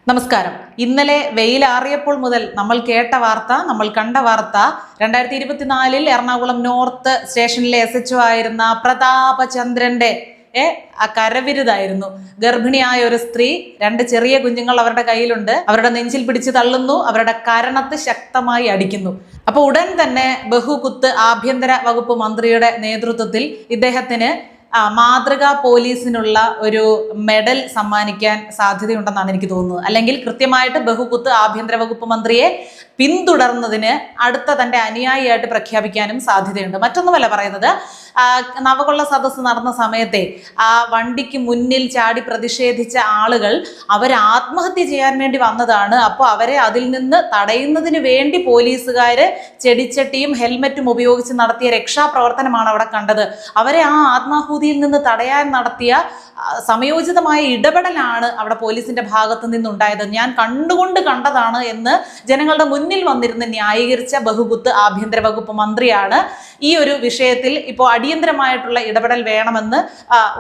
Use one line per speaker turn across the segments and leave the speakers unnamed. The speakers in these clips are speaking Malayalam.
നമസ്കാരം. ഇന്നലെ വെയിലാറിയപ്പോൾ മുതൽ നമ്മൾ കേട്ട വാർത്ത, നമ്മൾ കണ്ട വാർത്ത 2024 എറണാകുളം നോർത്ത് സ്റ്റേഷനിലെ SHO ആയിരുന്ന പ്രതാപചന്ദ്രന്റെ കരവിരുതായിരുന്നു. ഗർഭിണിയായ ഒരു സ്ത്രീ, 2 ചെറിയ കുഞ്ഞുങ്ങൾ അവരുടെ കയ്യിലുണ്ട്. അവരുടെ നെഞ്ചിൽ പിടിച്ച് തള്ളുന്നു, അവരുടെ കരണത്ത് ശക്തമായി അടിക്കുന്നു. അപ്പോൾ ഉടൻ തന്നെ ബഹുകുത്ത് ആഭ്യന്തര വകുപ്പ് മന്ത്രിയുടെ നേതൃത്വത്തിൽ ഇദ്ദേഹത്തിന് മാതൃകാ പോലീസിനുള്ള ഒരു മെഡൽ സമ്മാനിക്കാൻ സാധ്യതയുണ്ടെന്നാണ് എനിക്ക് തോന്നുന്നത്. അല്ലെങ്കിൽ കൃത്യമായിട്ട് ബഹുകുത്ത് ആഭ്യന്തര വകുപ്പ് മന്ത്രിയെ പിന്തുടർന്നതിന് അടുത്ത തന്റെ അനുയായിയായിട്ട് പ്രഖ്യാപിക്കാനും സാധ്യതയുണ്ട്. മറ്റൊന്നുമല്ല പറയുന്നത്, നവകൊള്ള സദസ്സ് നടന്ന സമയത്തെ ആ വണ്ടിക്ക് മുന്നിൽ ചാടി പ്രതിഷേധിച്ച ആളുകൾ അവർ ആത്മഹത്യ ചെയ്യാൻ വേണ്ടി വന്നതാണ്. അപ്പോൾ അവരെ അതിൽ നിന്ന് തടയുന്നതിന് വേണ്ടി പോലീസുകാര് ചെടിച്ചട്ടിയും ഹെൽമറ്റും ഉപയോഗിച്ച് നടത്തിയ രക്ഷാപ്രവർത്തനമാണ് അവിടെ കണ്ടത്. അവരെ ആ ആത്മാഹുതിയിൽ നിന്ന് തടയാൻ നടത്തിയ സമയോചിതമായ ഇടപെടലാണ് അവിടെ പോലീസിന്റെ ഭാഗത്ത് നിന്നുണ്ടായത്. ഞാൻ കണ്ടുകൊണ്ട് കണ്ടതാണ് എന്ന് ജനങ്ങളുടെ മുന്നിൽ വന്നിരുന്ന് ന്യായീകരിച്ച ബഹുകുത്ത് ആഭ്യന്തര വകുപ്പ് മന്ത്രിയാണ് ഈ ഒരു വിഷയത്തിൽ ഇപ്പോൾ അടിയന്തരമായിട്ടുള്ള ഇടപെടൽ വേണമെന്ന്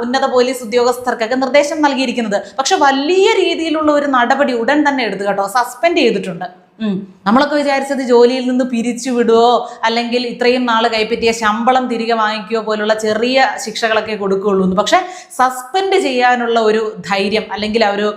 ഉന്നത പോലീസ് ഉദ്യോഗസ്ഥർക്കൊക്കെ നിർദ്ദേശം നൽകിയിരിക്കുന്നത്. പക്ഷെ വലിയ രീതിയിലുള്ള ഒരു നടപടി ഉടൻ തന്നെ എടുത്തു കേട്ടോ, സസ്പെൻഡ് ചെയ്തിട്ടുണ്ട്. നമ്മളൊക്കെ വിചാരിച്ചത് ജോലിയിൽ നിന്ന് പിരിച്ചു വിടുവോ, അല്ലെങ്കിൽ ഇത്രയും നാള് കൈപ്പറ്റിയ ശമ്പളം തിരികെ വാങ്ങിക്കുകയോ പോലുള്ള ചെറിയ ശിക്ഷകളൊക്കെ കൊടുക്കുകയുള്ളൂ എന്ന്. പക്ഷെ സസ്പെൻഡ് ചെയ്യാനുള്ള ഒരു ധൈര്യം, അല്ലെങ്കിൽ ആ ഒരു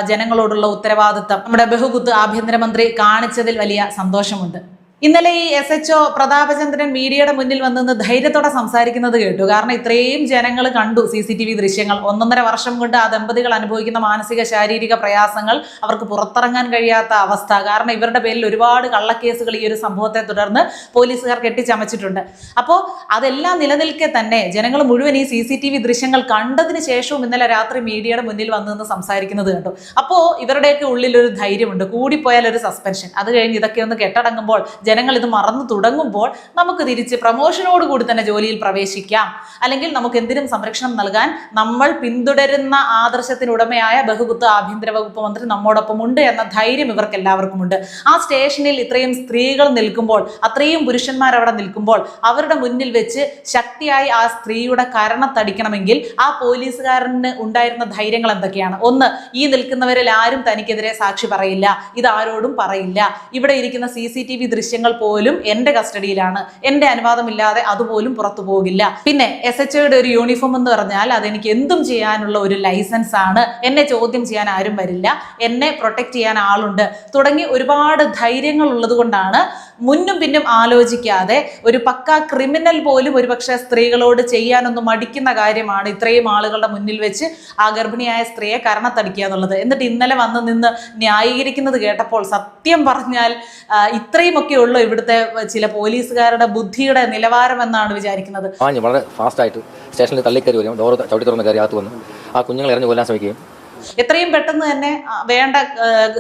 ജനങ്ങളോടുള്ള ഉത്തരവാദിത്തം നമ്മുടെ ബഹുകുത്ത് ആഭ്യന്തരമന്ത്രി കാണിച്ചതിൽ വലിയ സന്തോഷമുണ്ട്. ഇന്നലെ ഈ SHO പ്രതാപചന്ദ്രൻ മീഡിയയുടെ മുന്നിൽ വന്ന് ധൈര്യത്തോടെ സംസാരിക്കുന്നത് കേട്ടു. കാരണം ഇത്രയും ജനങ്ങൾ കണ്ടു CCTV ദൃശ്യങ്ങൾ. 1.5 വർഷം കൊണ്ട് ആ ദമ്പതികൾ അനുഭവിക്കുന്ന മാനസിക ശാരീരിക പ്രയാസങ്ങൾ, അവർക്ക് പുറത്തിറങ്ങാൻ കഴിയാത്ത അവസ്ഥ. കാരണം ഇവരുടെ പേരിൽ ഒരുപാട് കള്ളക്കേസുകൾ ഈ ഒരു സംഭവത്തെ തുടർന്ന് പോലീസുകാർ കെട്ടിച്ചമച്ചിട്ടുണ്ട്. അപ്പോൾ അതെല്ലാം നിലനിൽക്കെ തന്നെ ജനങ്ങൾ മുഴുവൻ ഈ CCTV ദൃശ്യങ്ങൾ കണ്ടതിന് ശേഷവും ഇന്നലെ രാത്രി മീഡിയയുടെ മുന്നിൽ വന്ന് സംസാരിക്കുന്നത് കണ്ടു. അപ്പോൾ ഇവരുടെയൊക്കെ ഉള്ളിൽ ഒരു ധൈര്യമുണ്ട്. കൂടിപ്പോയാൽ ഒരു സസ്പെൻഷൻ, അത് കഴിഞ്ഞ് ഇതൊക്കെ ഒന്ന് കെട്ടടങ്ങുമ്പോൾ, ജനങ്ങൾ ഇത് മറന്നു തുടങ്ങുമ്പോൾ നമുക്ക് തിരിച്ച് പ്രമോഷനോടുകൂടി തന്നെ ജോലിയിൽ പ്രവേശിക്കാം. അല്ലെങ്കിൽ നമുക്ക് എന്തിനും സംരക്ഷണം നൽകാൻ നമ്മൾ പിന്തുടരുന്ന ആദർശത്തിനുടമയായ ബഹുകുത്ത് ആഭ്യന്തര വകുപ്പ് മന്ത്രി നമ്മോടൊപ്പം ഉണ്ട് എന്ന ധൈര്യം ഇവർക്ക് എല്ലാവർക്കും ഉണ്ട്. ആ സ്റ്റേഷനിൽ ഇത്രയും സ്ത്രീകൾ നിൽക്കുമ്പോൾ, അത്രയും പുരുഷന്മാർ അവിടെ നിൽക്കുമ്പോൾ, അവരുടെ മുന്നിൽ വെച്ച് ശക്തിയായി ആ സ്ത്രീയുടെ കരണത്തടിക്കണമെങ്കിൽ ആ പോലീസുകാരന് ഉണ്ടായിരുന്ന ധൈര്യങ്ങൾ എന്തൊക്കെയാണ്? ഒന്ന്, ഈ നിൽക്കുന്നവരിൽ ആരും തനിക്കെതിരെ സാക്ഷി പറയില്ല, ഇതാരോടും പറയില്ല, ഇവിടെ ഇരിക്കുന്ന CCTV ദൃശ്യങ്ങൾ പോലും എന്റെ കസ്റ്റഡിയിലാണ്, എന്റെ അനുവാദമില്ലാതെ അതുപോലും പുറത്തു പോകില്ല. പിന്നെ SHOയുടെ ഒരു യൂണിഫോം എന്ന് പറഞ്ഞാൽ അതെനിക്ക് എന്തും ചെയ്യാനുള്ള ഒരു ലൈസൻസ് ആണ്, എന്നെ ചോദ്യം ചെയ്യാൻ ആരും വരില്ല, എന്നെ പ്രൊട്ടക്ട് ചെയ്യാൻ ആളുണ്ട്, തുടങ്ങി ഒരുപാട് ധൈര്യങ്ങൾ ഉള്ളത് കൊണ്ടാണ് മുന്നും പിന്നും ആലോചിക്കാതെ ഒരു പക്കാ ക്രിമിനൽ പോലും ഒരുപക്ഷെ സ്ത്രീകളോട് ചെയ്യാനൊന്നും മടിക്കുന്ന കാര്യമാണ് ഇത്രയും ആളുകളുടെ മുന്നിൽ വെച്ച് ആ ഗർഭിണിയായ സ്ത്രീയെ കരണത്തടിക്കുക എന്നുള്ളത്. എന്നിട്ട് ഇന്നലെ വന്ന് നിന്ന് ന്യായീകരിക്കുന്നത് കേട്ടപ്പോൾ സത്യം പറഞ്ഞാൽ ഇത്രയുമൊക്കെ ഉള്ളൂ ഇവിടുത്തെ ചില പോലീസുകാരുടെ ബുദ്ധിയുടെ നിലവാരം എന്നാണ് വിചാരിക്കുന്നത്.
വളരെ ഫാസ്റ്റ് ആയിട്ട് സ്റ്റേഷനിൽ തള്ളിക്കറി വരും, ഡോർ ചവിട്ടി തുറന്ന് കയറി അകത്ത് വന്നു ആ കുഞ്ഞുങ്ങളെ എറിഞ്ഞു കൊല്ലാൻ ശ്രമിക്കുകയും
എത്രയും പെട്ടെന്ന് തന്നെ വേണ്ട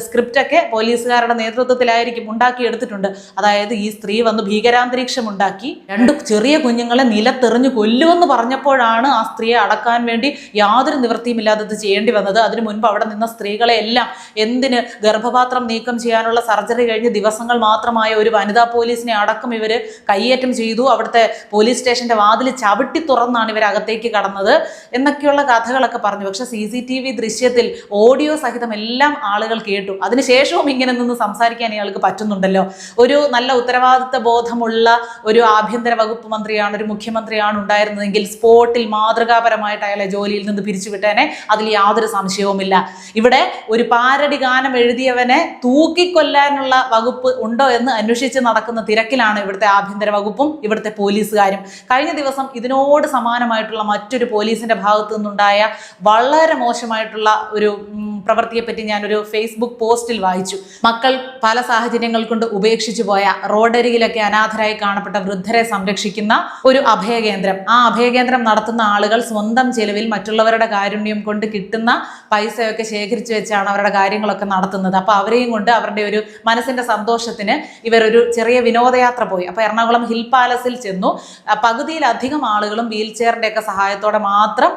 സ്ക്രിപ്റ്റ് ഒക്കെ പോലീസുകാരുടെ നേതൃത്വത്തിലായിരിക്കും ഉണ്ടാക്കിയെടുത്തിട്ടുണ്ട്. അതായത് ഈ സ്ത്രീ വന്ന് ഭീകരാന്തരീക്ഷം ഉണ്ടാക്കി 2 ചെറിയ കുഞ്ഞുങ്ങളെ നിലത്തെറിഞ്ഞു കൊല്ലുമെന്ന് പറഞ്ഞപ്പോഴാണ് ആ സ്ത്രീയെ അടക്കാൻ വേണ്ടി യാതൊരു നിവൃത്തിയുമില്ലാതെ ഇത് ചെയ്യേണ്ടി വന്നത്. അതിനു മുൻപ് അവിടെ നിന്ന സ്ത്രീകളെ എല്ലാം എന്തിന് ഗർഭപാത്രം നീക്കം ചെയ്യാനുള്ള സർജറി കഴിഞ്ഞ് ദിവസങ്ങൾ മാത്രമായ ഒരു വനിതാ പോലീസിനെ അടക്കം ഇവര് കയ്യേറ്റം ചെയ്തു. അവിടുത്തെ പോലീസ് സ്റ്റേഷന്റെ വാതിൽ ചവിട്ടി തുറന്നാണ് ഇവർ അകത്തേക്ക് കടന്നത് എന്നൊക്കെയുള്ള കഥകളൊക്കെ പറഞ്ഞു. പക്ഷെ CCTV ദൃശ്യത്തിൽ ഓഡിയോ സഹിതം എല്ലാം ആളുകൾ കേട്ടു. അതിനുശേഷവും ഇങ്ങനെ നിന്ന് സംസാരിക്കാൻ ഇയാൾക്ക് പറ്റുന്നുണ്ടല്ലോ. ഒരു നല്ല ഉത്തരവാദിത്ത ബോധമുള്ള ഒരു ആഭ്യന്തര വകുപ്പ് മന്ത്രിയാണ്, ഒരു മുഖ്യമന്ത്രിയാണ് ഉണ്ടായിരുന്നതെങ്കിൽ സ്പോട്ടിൽ മാതൃകാപരമായിട്ട് അയാളെ ജോലിയിൽ നിന്ന് പിരിച്ചുവിട്ടേനെ, അതിൽ യാതൊരു സംശയവുമില്ല. ഇവിടെ ഒരു പാരഡി ഗാനം എഴുതിയവനെ തൂക്കിക്കൊല്ലാനുള്ള വകുപ്പ് ഉണ്ടോ എന്ന് അന്വേഷിച്ച് നടക്കുന്ന തിരക്കിലാണ് ഇവിടുത്തെ ആഭ്യന്തര വകുപ്പും ഇവിടുത്തെ പോലീസുകാരും. കഴിഞ്ഞ ദിവസം ഇതിനോട് സമാനമായിട്ടുള്ള മറ്റൊരു പോലീസിന്റെ ഭാഗത്തു നിന്നുണ്ടായ വളരെ മോശമായിട്ടുള്ള ഒരു പ്രവൃത്തിയെ പറ്റി ഞാനൊരു ഫേസ്ബുക്ക് പോസ്റ്റിൽ വായിച്ചു. മക്കൾ പല സാഹചര്യങ്ങൾ കൊണ്ട് ഉപേക്ഷിച്ചു പോയ, റോഡരികിലൊക്കെ അനാഥരായി കാണപ്പെട്ട വൃദ്ധരെ സംരക്ഷിക്കുന്ന ഒരു അഭയകേന്ദ്രം. ആ അഭയകേന്ദ്രം നടത്തുന്ന ആളുകൾ സ്വന്തം ചെലവിൽ മറ്റുള്ളവരുടെ കാരുണ്യം കൊണ്ട് കിട്ടുന്ന പൈസയൊക്കെ ശേഖരിച്ചു വെച്ചാണ് അവരുടെ കാര്യങ്ങളൊക്കെ നടത്തുന്നത്. അപ്പൊ അവരെയും കൊണ്ട് അവരുടെ ഒരു മനസ്സിന്റെ സന്തോഷത്തിന് ഇവരൊരു ചെറിയ വിനോദയാത്ര പോയി. അപ്പൊ എറണാകുളം ഹിൽ പാലസിൽ ചെന്നു. പകുതിയിലധികം ആളുകളും വീൽ ചെയറിന്റെ ഒക്കെ സഹായത്തോടെ മാത്രം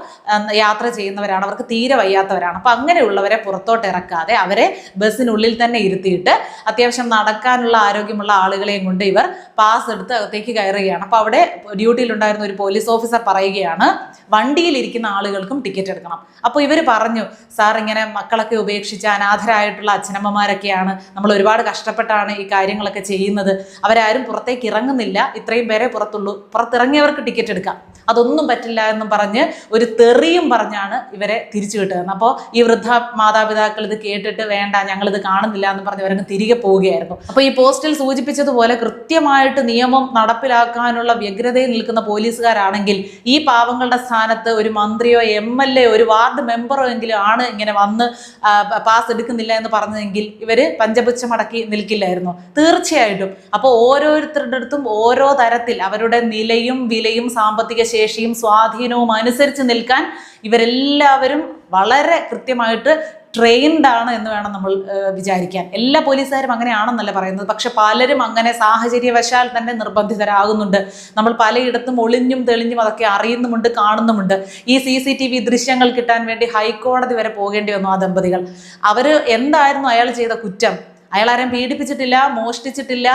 യാത്ര ചെയ്യുന്നവരാണ്, അവർക്ക് തീരെ വയ്യാത്തവരാണ്. ആൾക്കാരാണ്. അപ്പം അങ്ങനെയുള്ളവരെ പുറത്തോട്ട് ഇറക്കാതെ അവരെ ബസ്സിനുള്ളിൽ തന്നെ ഇരുത്തിയിട്ട് അത്യാവശ്യം നടക്കാനുള്ള ആരോഗ്യമുള്ള ആളുകളെയും കൊണ്ട് ഇവർ പാസ് എടുത്ത് അകത്തേക്ക് കയറുകയാണ്. അപ്പോൾ അവിടെ ഡ്യൂട്ടിയിലുണ്ടായിരുന്ന ഒരു പോലീസ് ഓഫീസർ പറയുകയാണ്, വണ്ടിയിലിരിക്കുന്ന ആളുകൾക്കും ടിക്കറ്റ് എടുക്കണം. അപ്പോൾ ഇവർ പറഞ്ഞു, സാർ ഇങ്ങനെ മക്കളൊക്കെ ഉപേക്ഷിച്ച് അനാഥരായിട്ടുള്ള അച്ഛനമ്മമാരൊക്കെയാണ്, നമ്മൾ ഒരുപാട് കഷ്ടപ്പെട്ടാണ് ഈ കാര്യങ്ങളൊക്കെ ചെയ്യുന്നത്, അവരാരും പുറത്തേക്ക് ഇറങ്ങുന്നില്ല, ഇത്രയും പേരെ പുറത്തിറങ്ങിയവർക്ക് ടിക്കറ്റ് എടുക്കാം, അതൊന്നും പറ്റില്ല എന്നും പറഞ്ഞ് ഒരു തെറിയും പറഞ്ഞാണ് ഇവരെ തിരിച്ചു വിട്ടത്. അപ്പോൾ ഈ വൃദ്ധ മാതാപിതാക്കൾ ഇത് കേട്ടിട്ട് വേണ്ട, ഞങ്ങളിത് കാണുന്നില്ല എന്ന് പറഞ്ഞ് അവരങ്ങ് തിരികെ പോവുകയായിരുന്നു. അപ്പോൾ ഈ പോസ്റ്റിൽ സൂചിപ്പിച്ചതുപോലെ കൃത്യമായിട്ട് നിയമം നടപ്പിലാക്കാനുള്ള വ്യഗ്രതയിൽ നിൽക്കുന്ന പോലീസുകാരാണെങ്കിൽ ഈ പാവങ്ങളുടെ സ്ഥാനത്ത് ഒരു മന്ത്രിയോ MLA ഒരു വാർഡ് മെമ്പറോ എങ്കിലും ആണ് ഇങ്ങനെ വന്ന് പാസ് എടുക്കുന്നില്ല എന്ന് പറഞ്ഞതെങ്കിൽ ഇവര് പഞ്ചപുച്ഛമടക്കി നിൽക്കില്ലായിരുന്നു തീർച്ചയായിട്ടും. അപ്പോൾ ഓരോരുത്തരുടെ അടുത്തും ഓരോ തരത്തിൽ അവരുടെ നിലയും വിലയും സാമ്പത്തിക ശേഷിയും സ്വാധീനവും അനുസരിച്ച് നിൽക്കാൻ ഇവരെല്ലാവരും വളരെ കൃത്യമായിട്ട് ട്രെയിൻഡ് ആണ് എന്ന് വേണം നമ്മൾ വിചാരിക്കാൻ. എല്ലാ പോലീസുകാരും അങ്ങനെയാണെന്നല്ല പറയുന്നത്, പക്ഷെ പലരും അങ്ങനെ സാഹചര്യവശാൽ തന്നെ നിർബന്ധിതരാകുന്നുണ്ട്. നമ്മൾ പലയിടത്തും ഒളിഞ്ഞും തെളിഞ്ഞും അതൊക്കെ അറിയുന്നുമുണ്ട്, കാണുന്നുമുണ്ട്. ഈ CCTV ദൃശ്യങ്ങൾ കിട്ടാൻ വേണ്ടി ഹൈക്കോടതി വരെ പോകേണ്ടി വന്നു ആ ദമ്പതികൾ. എന്തായിരുന്നു അയാൾ ചെയ്ത കുറ്റം? അയാൾ ആരെയും പീഡിപ്പിച്ചിട്ടില്ല, മോഷ്ടിച്ചിട്ടില്ല,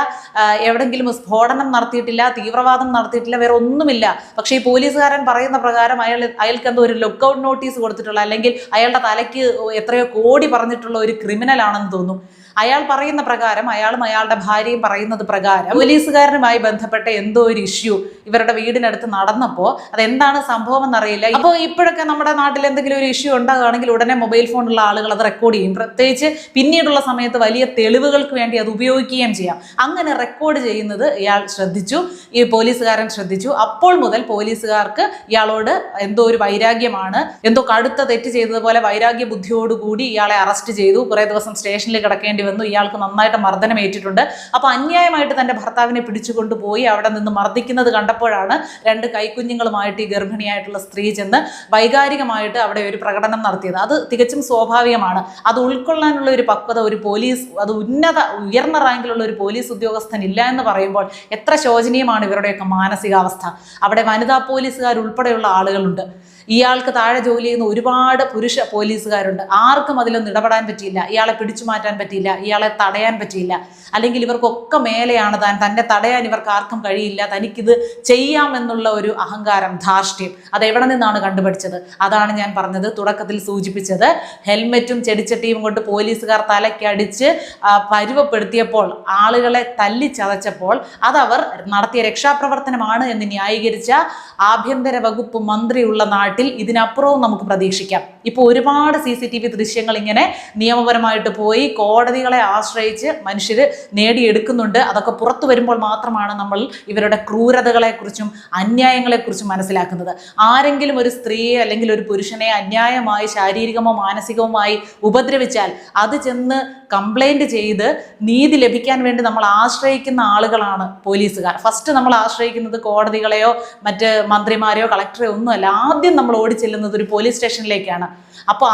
എവിടെങ്കിലും സ്ഫോടനം നടത്തിയിട്ടില്ല, തീവ്രവാദം നടത്തിയിട്ടില്ല, വേറെ ഒന്നുമില്ല. പക്ഷേ ഈ പോലീസുകാരൻ പറയുന്ന പ്രകാരം അയാൾക്ക് എന്തോ ഒരു ലുക്കൗട്ട് നോട്ടീസ് കൊടുത്തിട്ടുള്ള, അല്ലെങ്കിൽ അയാളുടെ തലയ്ക്ക് എത്രയോ കോടി പറഞ്ഞിട്ടുള്ള ഒരു ക്രിമിനൽ ആണെന്ന് തോന്നുന്നു. അയാൾ പറയുന്ന പ്രകാരം, അയാളും അയാളുടെ ഭാര്യയും പറയുന്നത് പ്രകാരം പോലീസുകാരനുമായി ബന്ധപ്പെട്ട എന്തോ ഒരു ഇഷ്യൂ ഇവരുടെ വീടിനടുത്ത് നടന്നപ്പോൾ അതെന്താണ് സംഭവം എന്നറിയില്ല. അപ്പോൾ ഇപ്പോഴൊക്കെ നമ്മുടെ നാട്ടിൽ എന്തെങ്കിലും ഒരു ഇഷ്യൂ ഉണ്ടാകുകയാണെങ്കിൽ ഉടനെ മൊബൈൽ ഫോണുള്ള ആളുകൾ അത് റെക്കോർഡ് ചെയ്യും. പ്രത്യേകിച്ച് പിന്നീടുള്ള സമയത്ത് വലിയ തെളിവുകൾക്ക് വേണ്ടി അത് ഉപയോഗിക്കുകയും ചെയ്യാം. അങ്ങനെ റെക്കോർഡ് ചെയ്യുന്നത് ഇയാൾ ശ്രദ്ധിച്ചു, ഈ പോലീസുകാരൻ ശ്രദ്ധിച്ചു. അപ്പോൾ മുതൽ പോലീസുകാർക്ക് ഇയാളോട് എന്തോ ഒരു വൈരാഗ്യമാണ്, എന്തോ കടുത്ത തെറ്റ് ചെയ്തതുപോലെ വൈരാഗ്യ ബുദ്ധിയോടുകൂടി ഇയാളെ അറസ്റ്റ് ചെയ്തു. കുറേ ദിവസം സ്റ്റേഷനിൽ കിടക്കേണ്ടി വന്നു. ഇയാൾക്ക് നന്നായിട്ട് മർദ്ദനം ഏറ്റിട്ടുണ്ട്. അപ്പോൾ അന്യായമായിട്ട് തന്റെ ഭർത്താവിനെ പിടിച്ചുകൊണ്ടുപോയി അവിടെ നിന്ന് മർദ്ദിക്കുന്നത് കണ്ടപ്പോഴാണ് രണ്ട് കൈക്കുഞ്ഞുങ്ങളുമായിട്ട് ഈ ഗർഭിണിയായിട്ടുള്ള സ്ത്രീ ചെന്ന് വൈകാരികമായിട്ട് അവിടെ ഒരു പ്രകടനം നടത്തിയത്. അത് തികച്ചും സ്വാഭാവികമാണ്. അത് ഉൾക്കൊള്ളാനുള്ള ഒരു പക്വത ഒരു പോലീസ്, അത് ഉയർന്ന റാങ്കിലുള്ള ഒരു പോലീസ് ഉദ്യോഗസ്ഥൻ ഇല്ല എന്ന് പറയുമ്പോൾ എത്ര ശോചനീയമാണ് ഇവരുടെയൊക്കെ മാനസികാവസ്ഥ. അവിടെ വനിതാ പോലീസുകാർ ഉൾപ്പെടെയുള്ള ആളുകളുണ്ട്. ഇയാൾക്ക് താഴെ ജോലി ചെയ്യുന്ന ഒരുപാട് പുരുഷ പോലീസുകാരുണ്ട്. ആർക്കും അതിലൊന്നും ഇടപെടാൻ പറ്റിയില്ല, ഇയാളെ പിടിച്ചു മാറ്റാൻ പറ്റിയില്ല, ഇയാളെ തടയാൻ പറ്റിയില്ല. അല്ലെങ്കിൽ ഇവർക്കൊക്കെ മേലെയാണ് താൻ, തന്നെ തടയാൻ ഇവർക്ക് ആർക്കും കഴിയില്ല, തനിക്കിത് ചെയ്യാമെന്നുള്ള ഒരു അഹങ്കാരം, ധാർഷ്ട്യം, അതെവിടെ നിന്നാണ് കണ്ടുപിടിച്ചത്? അതാണ് ഞാൻ പറഞ്ഞത്, തുടക്കത്തിൽ സൂചിപ്പിച്ചത്. ഹെൽമെറ്റും ചെടിച്ചട്ടിയും കൊണ്ട് പോലീസുകാർ തലയ്ക്കടിച്ച് പരുവപ്പെടുത്തിയപ്പോൾ, ആളുകളെ തല്ലിച്ചതച്ചപ്പോൾ അതവർ നടത്തിയ രക്ഷാപ്രവർത്തനമാണ് എന്ന് ന്യായീകരിച്ച ആഭ്യന്തര വകുപ്പ് മന്ത്രിയുള്ള നാട്ടിൽ ഇതിനപ്പുറവും നമുക്ക് പ്രതീക്ഷിക്കാം. ഇപ്പോൾ ഒരുപാട് CCTV ദൃശ്യങ്ങൾ ഇങ്ങനെ നിയമപരമായിട്ട് പോയി കോടതികളെ ആശ്രയിച്ച് മനുഷ്യർ നേടിയെടുക്കുന്നുണ്ട്. അതൊക്കെ പുറത്തു വരുമ്പോൾ മാത്രമാണ് നമ്മൾ ഇവരുടെ ക്രൂരതകളെക്കുറിച്ചും അന്യായങ്ങളെക്കുറിച്ചും മനസ്സിലാക്കുന്നത്. ആരെങ്കിലും ഒരു സ്ത്രീയെ അല്ലെങ്കിൽ ഒരു പുരുഷനെ അന്യായമായി ശാരീരികമോ മാനസികവുമായി ഉപദ്രവിച്ചാൽ അത് ചെന്ന് കംപ്ലൈൻറ്റ് ചെയ്ത് നീതി ലഭിക്കാൻ വേണ്ടി നമ്മൾ ആശ്രയിക്കുന്ന ആളുകളാണ് പോലീസുകാർ. ഫസ്റ്റ് നമ്മൾ ആശ്രയിക്കുന്നത് കോടതികളെയോ മറ്റ് മന്ത്രിമാരെയോ കളക്ടറെയോ ഒന്നുമല്ല. ആദ്യം നമ്മൾ ഓടിച്ചെല്ലുന്നത് ഒരു പോലീസ് സ്റ്റേഷനിലേക്കാണ്. അപ്പോൾ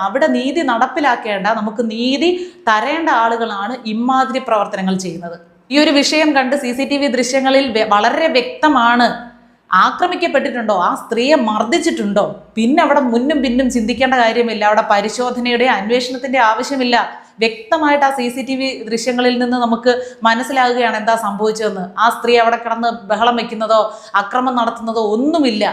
അവിടെ നീതി നടപ്പിലാക്കേണ്ട, നമുക്ക് നീതി തരേണ്ട ആളുകളാണ് ഇമാതിരി പ്രവർത്തനങ്ങൾ ചെയ്യുന്നത്. ഈ ഒരു വിഷയം കണ്ട് CCTV ദൃശ്യങ്ങളിൽ വളരെ വ്യക്തമാണ്. ആക്രമിക്കപ്പെട്ടിട്ടുണ്ടോ, ആ സ്ത്രീയെ മർദ്ദിച്ചിട്ടുണ്ടോ, പിന്നെ അവിടെ മുന്നും പിന്നും ചിന്തിക്കേണ്ട കാര്യമില്ല. അവിടെ പരിശോധനയുടെ അന്വേഷണത്തിന്റെ ആവശ്യമില്ല. വ്യക്തമായിട്ട് ആ CCTV ദൃശ്യങ്ങളിൽ നിന്ന് നമുക്ക് മനസ്സിലാകുകയാണ് എന്താ സംഭവിച്ചതെന്ന്. ആ സ്ത്രീ അവിടെ കിടന്ന് ബഹളം വയ്ക്കുന്നതോ അക്രമം നടത്തുന്നതോ ഒന്നുമില്ല.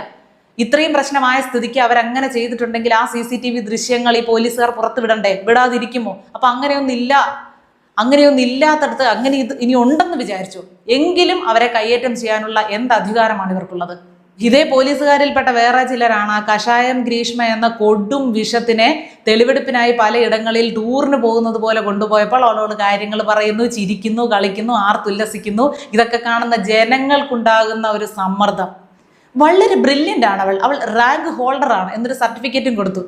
ഇത്രയും പ്രശ്നമായ സ്ഥിതിക്ക് അവരങ്ങനെ ചെയ്തിട്ടുണ്ടെങ്കിൽ ആ CCTV ദൃശ്യങ്ങൾ ഈ പോലീസുകാർ പുറത്തുവിടണ്ടേ? വിടാതിരിക്കുമോ? അപ്പൊ അങ്ങനെയൊന്നും ഇല്ലാത്തടത്ത് അങ്ങനെ ഇനി ഉണ്ടെന്ന് വിചാരിച്ചു എങ്കിലും അവരെ കയ്യേറ്റം ചെയ്യാനുള്ള എന്ത് അധികാരമാണ് ഇവർക്കുള്ളത്? ഇതേ പോലീസുകാരിൽപ്പെട്ട വേറെ ചിലരാണ് ആ കഷായം ഗ്രീഷ്മ എന്ന കൊടും വിഷത്തിനെ തെളിവെടുപ്പിനായി പലയിടങ്ങളിൽ ടൂറിന് പോകുന്നത് പോലെ കൊണ്ടുപോയപ്പോൾ അവളോട് കാര്യങ്ങൾ പറയുന്നു, ചിരിക്കുന്നു, കളിക്കുന്നു, ആർത്തുല്ലസിക്കുന്നു. ഇതൊക്കെ കാണുന്ന ജനങ്ങൾക്കുണ്ടാകുന്ന ഒരു സമ്മർദ്ദം. വളരെ ബ്രില്യൻ്റ് ആണ് അവൾ റാങ്ക് ഹോൾഡറാണ് എന്നൊരു സർട്ടിഫിക്കറ്റും കൊടുത്തു.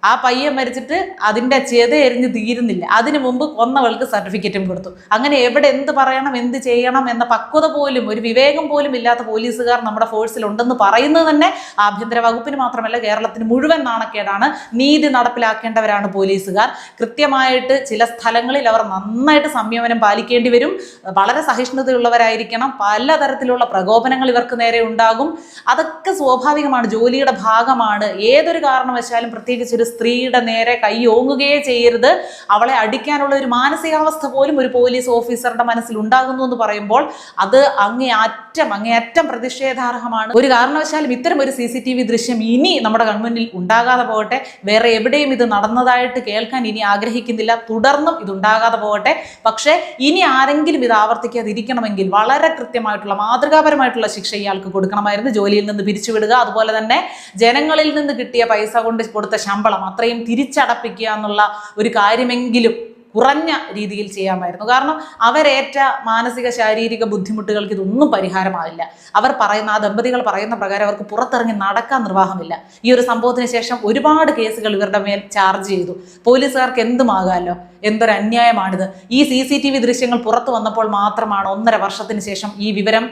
ആ പയ്യൻ മരിച്ചിട്ട് അതിൻ്റെ ചെത എരിഞ്ഞ് തീരുന്നില്ല, അതിനു മുമ്പ് കൊന്നവൾക്ക് സർട്ടിഫിക്കറ്റും കൊടുത്തു. അങ്ങനെ എവിടെ എന്ത് പറയണം, എന്ത് ചെയ്യണം എന്ന പക്വത പോലും, ഒരു വിവേകം പോലും ഇല്ലാത്ത പോലീസുകാർ നമ്മുടെ ഫോഴ്സിൽ ഉണ്ടെന്ന് പറയുന്നത് തന്നെ ആഭ്യന്തര വകുപ്പിന് മാത്രമല്ല കേരളത്തിന് മുഴുവൻ നാണക്കേടാണ്. നീതി നടപ്പിലാക്കേണ്ടവരാണ് പോലീസുകാർ. കൃത്യമായിട്ട് ചില സ്ഥലങ്ങളിൽ അവർ നന്നായിട്ട് സംയമനം പാലിക്കേണ്ടി വരും. വളരെ സഹിഷ്ണുതയുള്ളവരായിരിക്കണം. പലതരത്തിലുള്ള പ്രകോപനങ്ങൾ ഇവർക്ക് നേരെ ഉണ്ടാകും. അതൊക്കെ സ്വാഭാവികമാണ്, ജോലിയുടെ ഭാഗമാണ്. ഏതൊരു കാരണവശാലും പ്രത്യേകിച്ച് ഒരു സ്ത്രീയുടെ നേരെ കൈ ഓങ്ങുകയേ ചെയ്യരുത്, അവളെ അടിക്കാനുള്ള ഒരു മാനസികാവസ്ഥ പോലും ഒരു പോലീസ് ഓഫീസറുടെ മനസ്സിൽ ഉണ്ടാകുന്നു എന്ന് പറയുമ്പോൾ അത് അങ്ങേയറ്റം പ്രതിഷേധാർഹമാണ്. ഒരു കാരണവശാലും ഇത്തരം ഒരു CCTV ദൃശ്യം ഇനി നമ്മുടെ കൺമുന്നിൽ ഉണ്ടാകാതെ പോകട്ടെ. വേറെ എവിടെയും ഇത് നടന്നതായിട്ട് കേൾക്കാൻ ഇനി ആഗ്രഹിക്കുന്നില്ല. തുടർന്നും ഇത് ഉണ്ടാകാതെ പോകട്ടെ. പക്ഷേ ഇനി ആരെങ്കിലും ഇത് ആവർത്തിക്കാതിരിക്കണമെങ്കിൽ വളരെ കൃത്യമായിട്ടുള്ള മാതൃകാപരമായിട്ടുള്ള ശിക്ഷ ഇയാൾക്ക് കൊടുക്കണമായിരുന്നു. ജോലിയിൽ നിന്ന് പിരിച്ചുവിടുക, അതുപോലെ തന്നെ ജനങ്ങളിൽ നിന്ന് കിട്ടിയ പൈസ കൊണ്ട് കൊടുത്ത ശമ്പളം അത്രയും തിരിച്ചടപ്പിക്കുക എന്നുള്ള ഒരു കാര്യമെങ്കിലും കുറഞ്ഞ രീതിയിൽ ചെയ്യാമായിരുന്നു. കാരണം അവരേറ്റ മാനസിക ശാരീരിക ബുദ്ധിമുട്ടുകൾക്ക് ഇതൊന്നും പരിഹാരമാവില്ല. അവർ പറയുന്ന, ആ ദമ്പതികൾ പറയുന്ന പ്രകാരം അവർക്ക് പുറത്തിറങ്ങി നടക്കാൻ നിർവാഹമില്ല. ഈ ഒരു സംഭവത്തിന് ശേഷം ഒരുപാട് കേസുകൾ ഇവരുടെ മേൽ ചാർജ് ചെയ്തു. പോലീസുകാർക്ക് എന്തുമാകാമല്ലോ. എന്തൊരു അന്യായമാണിത്. ഈ CCTV ദൃശ്യങ്ങൾ പുറത്തു വന്നപ്പോൾ മാത്രമാണ് 1.5 വർഷത്തിന് ശേഷം ഈ വിവരം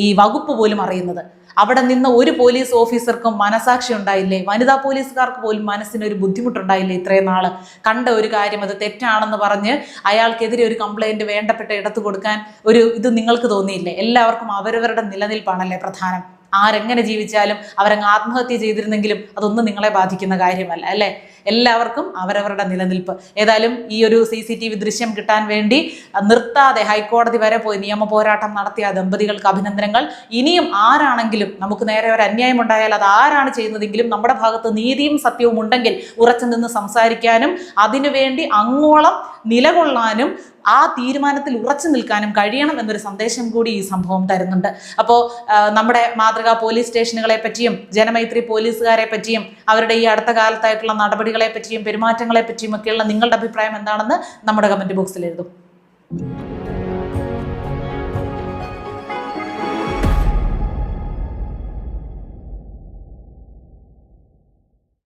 ഈ വകുപ്പ് പോലും അറിയുന്നത്. അവിടെ നിന്ന് ഒരു പോലീസ് ഓഫീസർക്കും മനസാക്ഷി ഉണ്ടായില്ലേ? വനിതാ പോലീസുകാർക്ക് പോലും മനസ്സിനൊരു ബുദ്ധിമുട്ടുണ്ടായില്ലേ? ഇത്രയും നാള് കണ്ട ഒരു കാര്യം അത് തെറ്റാണെന്ന് പറഞ്ഞ് അയാൾക്കെതിരെ ഒരു കംപ്ലൈന്റ് വേണ്ടപ്പെട്ട ഇടത്ത് കൊടുക്കാൻ ഇത് നിങ്ങൾക്ക് തോന്നിയില്ലേ? എല്ലാവർക്കും അവരവരുടെ നിലനിൽപ്പാണല്ലേ പ്രധാനം. ആരെങ്ങനെ ജീവിച്ചാലും അവരങ്ങ് ആത്മഹത്യ ചെയ്തിരുന്നെങ്കിലും അതൊന്നും നിങ്ങളെ ബാധിക്കുന്ന കാര്യമല്ല അല്ലേ? എല്ലാവർക്കും അവരവരുടെ നിലനിൽപ്പ്. ഏതായാലും ഈ ഒരു CCTV ദൃശ്യം കിട്ടാൻ വേണ്ടി നിർത്താതെ ഹൈക്കോടതി വരെ പോയി നിയമ പോരാട്ടം നടത്തിയ ദമ്പതികൾക്ക് അഭിനന്ദനങ്ങൾ. ഇനിയും ആരാണെങ്കിലും നമുക്ക് നേരെ ഒരു അന്യായം ഉണ്ടായാൽ അത് ആരാണ് ചെയ്യുന്നതെങ്കിലും നമ്മുടെ ഭാഗത്ത് നീതിയും സത്യവും ഉണ്ടെങ്കിൽ ഉറച്ചു നിന്ന് സംസാരിക്കാനും അതിനുവേണ്ടി അങ്ങോളം നിലകൊള്ളാനും ആ തീരുമാനത്തിൽ ഉറച്ചു നിൽക്കാനും കഴിയണം എന്നൊരു സന്ദേശം കൂടി ഈ സംഭവം തരുന്നുണ്ട്. അപ്പോൾ നമ്മുടെ മാതൃകാ പോലീസ് സ്റ്റേഷനുകളെ പറ്റിയും ജനമൈത്രി പോലീസുകാരെ പറ്റിയും അവരുടെ ഈ അടുത്ത കാലത്തായിട്ടുള്ള നടപടികളെ പറ്റിയും പെരുമാറ്റങ്ങളെ പറ്റിയും ഒക്കെയുള്ള നിങ്ങളുടെ അഭിപ്രായം എന്താണെന്ന് നമ്മുടെ കമന്റ് ബോക്സിൽ എഴുതും.